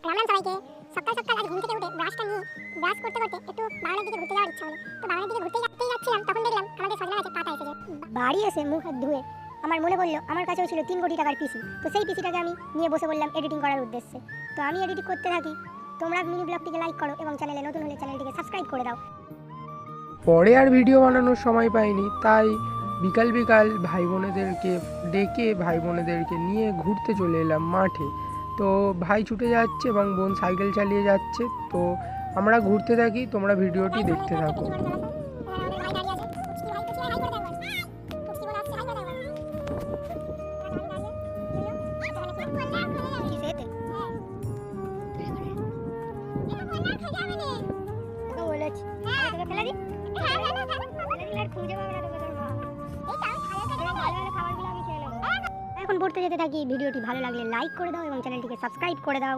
রাম রাম সবাইকে। সকাল সকাল আজ ঘুম থেকে উঠে ব্রাশটা নিয়ে ব্রাশ করতে করতে একটু বাগানের দিকে ঘুরতে যাওয়ার ইচ্ছা হলো। তো বাগানের দিকে ঘুরতে যাচ্ছিলাম, তখন দেখলাম আমাদের সজনা গাছে পাতা এসেছে। বাড়ি এসে মুখ হাত ধুয়ে আমার মনে পড়লো আমার কাছেও ছিল 3 কোটি টাকার পিসি। তো সেই পিসিটাকে আমি নিয়ে বসে বললাম এডিটিং করার উদ্দেশ্যে। তো আমি এডিটিং করতে থাকি, তোমরা মিনি ব্লগটিকে লাইক করো এবং চ্যানেলে নতুন হলে চ্যানেলটিকে সাবস্ক্রাইব করে দাও। পরে আর ভিডিও বানানোর সময় পাইনি, তাই বিকাল বিকাল ভাই বোনেদেরকে ডেকে ভাই বোনেদেরকে নিয়ে ঘুরতে চলে এলাম মাঠে। তো ভাই ছুটে যাচ্ছে এবং বোন সাইকেল চালিয়ে যাচ্ছে। তো আমরা ঘুরতে থাকি, তোমরা ভিডিওটি দেখতে থাকো। এখন পড়তে যেতে থাকি। ভিডিওটি ভালো লাগলে লাইক করে দাও এবং চ্যানেলটিকে সাবস্ক্রাইব করে দাও।